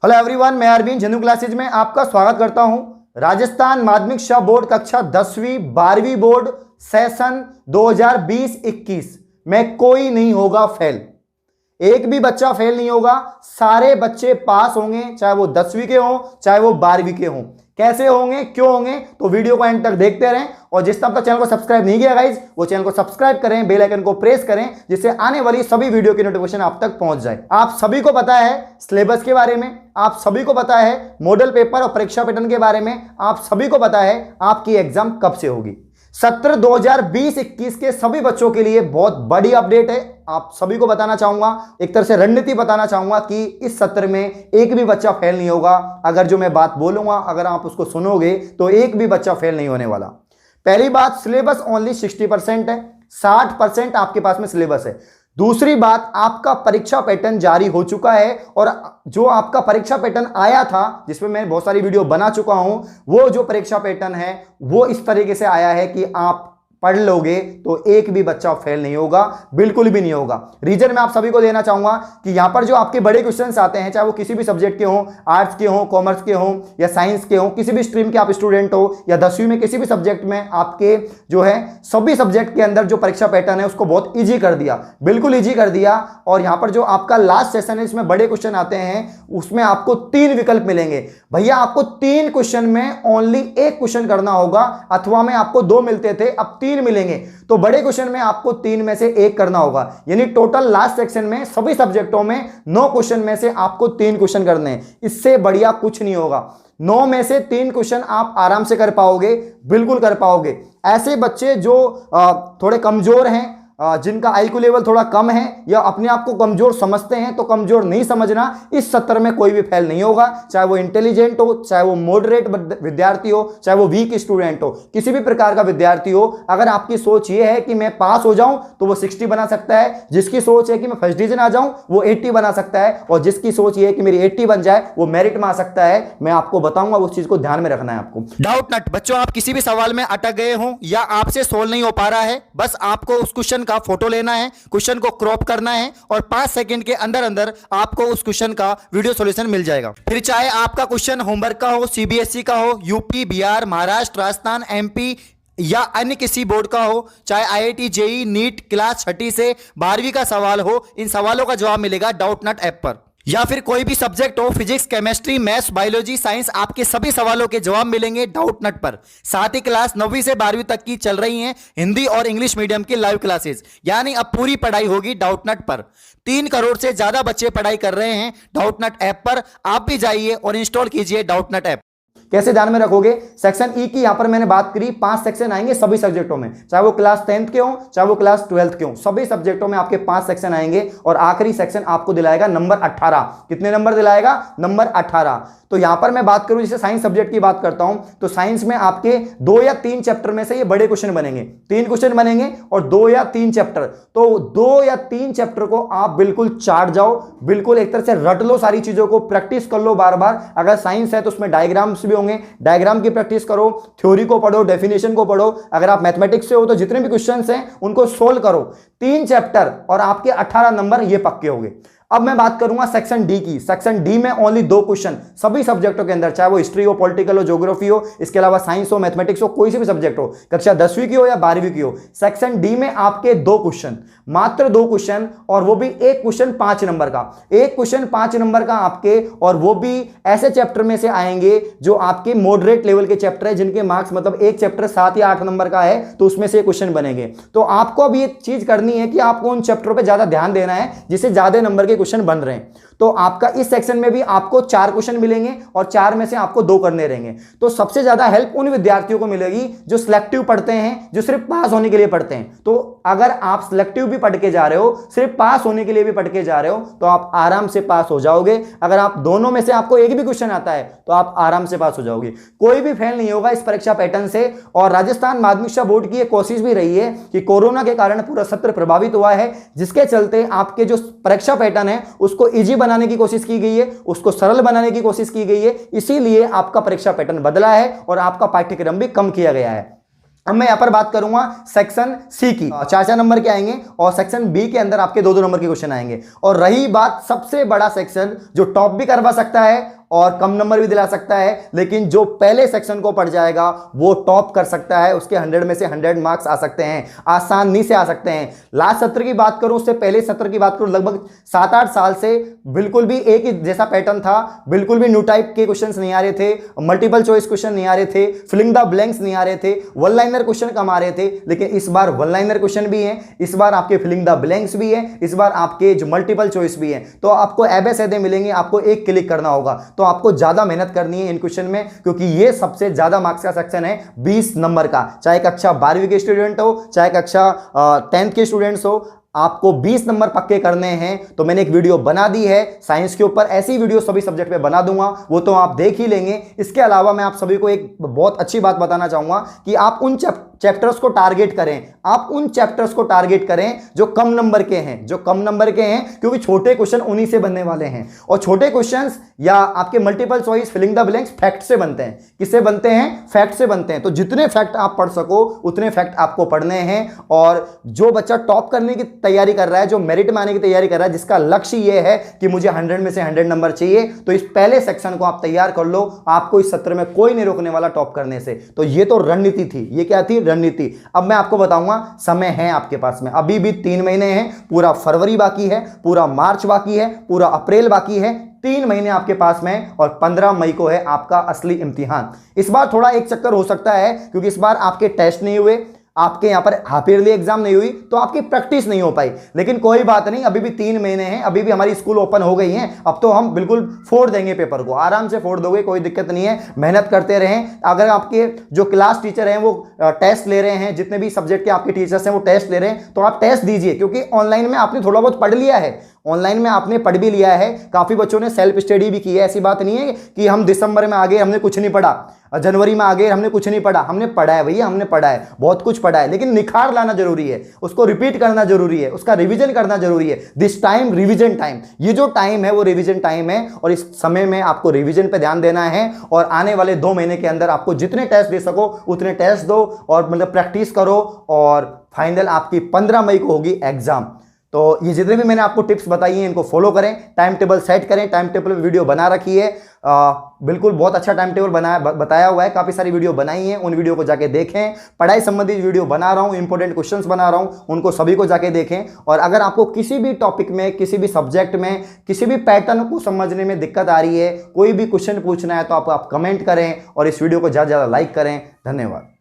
Hello everyone, मैं Arvind Jannu classes में आपका स्वागत करता हूं। राजस्थान माध्यमिक शिक्षा बोर्ड कक्षा 10वीं 12वीं बोर्ड सेशन 2020-21 में कोई नहीं होगा फेल। एक भी बच्चा फेल नहीं होगा, सारे बच्चे पास होंगे, चाहे वो 10वीं के हों चाहे वो 12वीं के हों। कैसे होंगे, क्यों होंगे, तो वीडियो को एंड तक देखते रहें। और जिस तक चैनल को सब्सक्राइब नहीं किया गाइज, वो चैनल को सब्सक्राइब करें, बेल आइकन को प्रेस करें, जिससे आने वाली सभी वीडियो की नोटिफिकेशन आप तक पहुंच जाए। आप सभी को पता है सिलेबस के बारे में, आप सभी को पता है मॉडल पेपर और परीक्षा पैटर्न के बारे में, आप सभी को पता है आपकी एग्जाम कब से होगी। सत्र 2020-21 के सभी बच्चों के लिए बहुत बड़ी अपडेट है। आप सभी को बताना चाहूंगा, एक तरह से रणनीति बताना चाहूंगा कि इस सत्र में एक भी बच्चा फेल नहीं होगा। अगर जो मैं बात बोलूंगा, अगर आप उसको सुनोगे तो एक भी बच्चा फेल नहीं होने वाला। पहली बात, सिलेबस ओनली 60% है, 60% आपके पास में सिलेबस है। दूसरी बात, आपका परीक्षा पैटर्न जारी हो चुका है और जो आपका परीक्षा पैटर्न आया था, जिसमें मैं बहुत सारी वीडियो बना चुका हूं, वो जो परीक्षा पैटर्न है वो इस तरीके से आया है कि आप पढ़ लोगे तो एक भी बच्चा फेल नहीं होगा, बिल्कुल भी नहीं होगा। रीजन मैं आप सभी को देना चाहूंगा कि यहां पर जो आपके बड़े क्वेश्चंस आते हैं, चाहे वो किसी भी सब्जेक्ट के हों, आर्ट्स के हों, कॉमर्स के हों या साइंस के हों, किसी भी स्ट्रीम के आप स्टूडेंट हो या 10वीं में किसी भी सब्जेक्ट में, आपके जो है सभी सब्जेक्ट के अंदर जो परीक्षा पैटर्न है उसको बहुत ईजी कर दिया, बिल्कुल ईजी कर दिया। और यहां पर जो आपका लास्ट सेशन है, इसमें बड़े क्वेश्चन आते हैं, उसमें आपको 3 विकल्प मिलेंगे। भैया आपको 3 क्वेश्चन में ओनली 1 क्वेश्चन करना होगा, अथवा में आपको 2 मिलते थे, अब 3 मिलेंगे। तो बड़े क्वेश्चन में आपको 3 में से 1 करना होगा, यानी टोटल लास्ट सेक्शन में सभी सब्जेक्टों में 9 क्वेश्चन में से आपको 3 क्वेश्चन करने हैं। इससे बढ़िया कुछ नहीं होगा। 9 में से 3 क्वेश्चन आप आराम से कर पाओगे, बिल्कुल कर पाओगे। ऐसे बच्चे जो थोड़े कमजोर हैं, जिनका आईक्यू लेवल थोड़ा कम है या अपने आप को कमजोर समझते हैं, तो कमजोर नहीं समझना, इस सत्र में कोई भी फेल नहीं होगा। चाहे वो इंटेलिजेंट हो, चाहे वो मॉडरेट विद्यार्थी हो, चाहे वो वीक स्टूडेंट हो, किसी भी प्रकार का विद्यार्थी हो, अगर आपकी सोच ये है कि मैं पास हो जाऊं तो वो 60 बना सकता है। जिसकी सोच है कि मैं फर्स्ट डिवीजन आ जाऊं वो 80 बना सकता है, और जिसकी सोच ये है कि मेरी 80 बन जाए वो मेरिट में आ सकता है। मैं आपको बताऊंगा, उस चीज को ध्यान में रखना है आपको। डाउट नट बच्चों, आप किसी भी सवाल में अटक गए हो या आपसे सोल्व नहीं हो पा रहा है, बस आपको उस क्वेश्चन का फोटो लेना है, क्वेश्चन को क्रॉप करना है और 5 सेकंड के अंदर अंदर आपको उस क्वेश्चन का वीडियो सॉल्यूशन मिल जाएगा। फिर चाहे आपका क्वेश्चन होमवर्क का हो, सीबीएसई का हो, यूपी, बिहार, महाराष्ट्र, राजस्थान, एमपी या अन्य किसी बोर्ड का हो, चाहे आईआईटी, जेई, नीट क्लास 6 से 12वीं का सवाल हो, इन सवालों का जवाब मिलेगा डाउट नट ऐप पर। या फिर कोई भी सब्जेक्ट हो, physics, chemistry, maths, biology, science, आपके सभी सवालों के जवाब मिलेंगे डाउट नट पर। साथ ही क्लास 9वीं से 12वीं तक की चल रही हैं हिंदी और इंग्लिश मीडियम की लाइव क्लासेस, यानी अब पूरी पढ़ाई होगी डाउट नट पर। 3 करोड़ से ज्यादा बच्चे पढ़ाई कर रहे हैं डाउट नट ऐप पर। आप भी जाइए और इंस्टॉल कीजिए डाउट नट ऐप। कैसे ध्यान में रखोगे, सेक्शन ई की यहां पर मैंने बात करी, 5 सेक्शन आएंगे सभी सब्जेक्टों में, चाहे वो क्लास 10th के हो चाहे वो क्लास 12th के हो, सभी सब्जेक्टों में आपके 5 सेक्शन आएंगे। और आखिरी सेक्शन आपको दिलाएगा नंबर 18। कितने नंबर दिलाएगा? नंबर 18। तो यहां पर मैं बात करूं, जैसे साइंस सब्जेक्ट की बात करता हूं, तो साइंस में आपके 2 या 3 चैप्टर में से ये बड़े क्वेश्चन बनेंगे, 3 क्वेश्चन बनेंगे और 2 या 3 चैप्टर। तो 2 या 3 चैप्टर को आप बिल्कुल चाट जाओ, बिल्कुल एक तरह से रट लो, सारी चीजों को प्रैक्टिस कर लो बार बार। अगर साइंस है तो उसमें डायग्राम्स भी होंगे, डायग्राम की प्रैक्टिस करो, थ्योरी को पढ़ो, डेफिनेशन को पढ़ो। अगर आप मैथमेटिक्स से हो तो जितने भी क्वेश्चंस हैं उनको सोल्व करो। 3 चैप्टर और आपके 18 नंबर ये पक्के होंगे। अब मैं बात करूंगा सेक्शन डी की। सेक्शन डी में ओनली 2 क्वेश्चन सभी सब्जेक्टों के अंदर, चाहे वो हिस्ट्री हो, पॉलिटिकल हो, ज्योग्राफी हो, इसके अलावा साइंस हो, मैथमेटिक्स हो, कोई सी भी सब्जेक्ट हो, कक्षा 10वीं की हो या 12वीं की हो। सेक्शन डी में आपके 2 क्वेश्चन, मात्र 2 क्वेश्चन, और वो भी एक क्वेश्चन 5 नंबर का, एक क्वेश्चन 5 नंबर का आपके, और वो भी ऐसे चैप्टर में से आएंगे जो आपके मॉडरेट लेवल के चैप्टर है, जिनके मार्क्स मतलब एक चैप्टर 7 या 8 नंबर का है, तो उसमें से क्वेश्चन बनेंगे। तो आपको अब ये चीज करनी है कि आपको उन चैप्टरों पर ज्यादा ध्यान देना है जिससे ज्यादा नंबर के क्वेश्चन बन रहे हैं। तो आपका इस सेक्शन में भी आपको 4 क्वेश्चन मिलेंगे और 4 में से आपको 2 करने रहेंगे। तो सबसे ज्यादा हेल्प उन विद्यार्थियों को मिलेगी जो सिलेक्टिव पढ़ते हैं, जो सिर्फ पास होने के लिए पढ़ते हैं। तो अगर आप सिलेक्टिव भी पढ़ के जा रहे हो, सिर्फ पास होने के लिए भी पढ़ के जा रहे हो, तो आप आराम से पास हो जाओगे। अगर आप दोनों में से आपको एक भी क्वेश्चन आता है तो आप आराम से पास हो जाओगे, कोई भी फेल नहीं होगा इस परीक्षा पैटर्न से। और राजस्थान माध्यमिक शिक्षा बोर्ड की एक कोशिश भी रही है कि कोरोना के कारण पूरा सत्र प्रभावित हुआ है, जिसके चलते आपके जो परीक्षा पैटर्न है उसको इजी बनाने की कोशिश की गई है, उसको सरल बनाने की कोशिश की गई है। इसीलिए आपका परीक्षा पैटर्न बदला है और आपका पाठ्यक्रम भी कम किया गया है। अब मैं यहां पर बात करूंगा सेक्शन सी की। 4-4 नंबर के आएंगे और सेक्शन बी के अंदर आपके 2-2 नंबर के क्वेश्चन आएंगे। और रही बात सबसे बड़ा सेक्शन जो टॉप भी करवा सकता है और कम नंबर भी दिला सकता है, लेकिन जो पहले सेक्शन को पढ़ जाएगा वो टॉप कर सकता है, उसके 100 में से 100 मार्क्स आ सकते हैं, आसानी से आ सकते हैं। लास्ट सत्र की बात करूं, उससे पहले सत्र की बात करूं, लगभग 7-8 साल से बिल्कुल भी एक ही जैसा पैटर्न था, बिल्कुल भी न्यू टाइप के क्वेश्चंस नहीं आ रहे थे, मल्टीपल चॉइस क्वेश्चन नहीं आ रहे थे, फिलिंग द ब्लैंक्स नहीं आ रहे थे, वन लाइनर क्वेश्चन कम आ रहे थे। लेकिन इस बार वन लाइनर क्वेश्चन भी है, इस बार आपके फिलिंग द ब्लैंक्स भी है, इस बार आपके जो मल्टीपल चॉइस भी है। तो आपको एबेसेडे मिलेंगे, आपको एक क्लिक करना होगा। तो आपको ज्यादा मेहनत करनी है इन क्वेश्चन में, क्योंकि ये सबसे ज्यादा मार्क्स का सेक्शन है 20 नंबर का। चाहे कक्षा 12वीं के स्टूडेंट हो, चाहे कक्षा 10th के स्टूडेंट्स हो, आपको 20 नंबर पक्के करने हैं। तो मैंने एक वीडियो बना दी है साइंस के ऊपर, ऐसी वीडियो सभी सब्जेक्ट पे बना दूंगा, वो तो आप देख ही लेंगे। इसके अलावा मैं आप सभी को एक बहुत अच्छी बात बताना चाहूंगा कि आप उन चैप्टर्स को टारगेट करें, आप उन चैप्टर्स को टारगेट करें जो कम नंबर के हैं, जो कम नंबर के हैं, क्योंकि छोटे क्वेश्चन उन्हीं से बनने वाले हैं। और छोटे क्वेश्चंस या आपके multiple choice filling the blanks fact से बनते हैं। किससे बनते हैं? फैक्ट से बनते हैं। तो जितने फैक्ट आप पढ़ सको उतने फैक्ट आपको पढ़ने हैं। और जो बच्चा टॉप करने की तैयारी कर रहा है, जो मेरिट में आने की तैयारी कर रहा है, जिसका लक्ष्य यह है कि मुझे 100 में से 100 नंबर चाहिए, तो इस पहले सेक्शन को आप तैयार कर लो। आपको इस सत्र में कोई नहीं रोकने वाला टॉप करने से। तो ये तो रणनीति थी। ये क्या थी? रणनीति। अब मैं आपको बताऊंगा, समय है आपके पास में, अभी भी 3 महीने हैं, पूरा फरवरी बाकी है, पूरा मार्च बाकी है, पूरा अप्रैल बाकी है, 3 महीने आपके पास में, और 15 मई को है आपका असली इम्तिहान। इस बार थोड़ा एक चक्कर हो सकता है, क्योंकि इस बार आपके टेस्ट नहीं हुए, आपके यहां पर हाफ ईयरली एग्जाम नहीं हुई, तो आपकी प्रैक्टिस नहीं हो पाई। लेकिन कोई बात नहीं, अभी भी 3 महीने हैं, अभी भी हमारी स्कूल ओपन हो गई हैं। अब तो हम बिल्कुल फोड़ देंगे पेपर को, आराम से फोड़ दोगे, कोई दिक्कत नहीं है। मेहनत करते रहें। अगर आपके जो क्लास टीचर हैं वो टेस्ट ले रहे हैं, जितने भी सब्जेक्ट के आपके टीचर्स हैं वो टेस्ट ले रहे हैं, तो आप टेस्ट दीजिए, क्योंकि ऑनलाइन में आपने थोड़ा बहुत पढ़ लिया है, ऑनलाइन में आपने पढ़ भी लिया है। काफी बच्चों ने सेल्फ स्टडी भी की है। ऐसी बात नहीं है कि हम दिसंबर में आ गए हमने कुछ नहीं पढ़ा, जनवरी में आ गए हमने कुछ नहीं पढ़ा। हमने पढ़ा है भैया, हमने पढ़ा है, बहुत कुछ पढ़ा है, लेकिन निखार लाना जरूरी है, उसको रिपीट करना जरूरी है, उसका रिवीजन करना जरूरी है। दिस टाइम रिवीजन टाइम, ये जो टाइम है वो रिवीजन टाइम है, और इस समय में आपको रिवीजन पे ध्यान देना है। और आने वाले 2 महीने के अंदर आपको जितने टेस्ट दे सको उतने टेस्ट दो, और मतलब प्रैक्टिस करो, और फाइनल आपकी 15 मई को होगी एग्जाम। तो ये जितने भी मैंने आपको टिप्स बताई हैं इनको फॉलो करें, टाइम टेबल सेट करें। टाइम टेबल में वीडियो बना रखी है, बिल्कुल बहुत अच्छा टाइम टेबल बताया हुआ है, काफ़ी सारी वीडियो बनाई हैं, उन वीडियो को जाके देखें। पढ़ाई संबंधित वीडियो बना रहा हूँ, इंपॉर्टेंट क्वेश्चंस बना रहा हूँ, उनको सभी को जाके देखें। और अगर आपको किसी भी टॉपिक में, किसी भी सब्जेक्ट में, किसी भी पैटर्न को समझने में दिक्कत आ रही है, कोई भी क्वेश्चन पूछना है, तो आप कमेंट करें और इस वीडियो को ज़्यादा से ज़्यादा लाइक करें। धन्यवाद।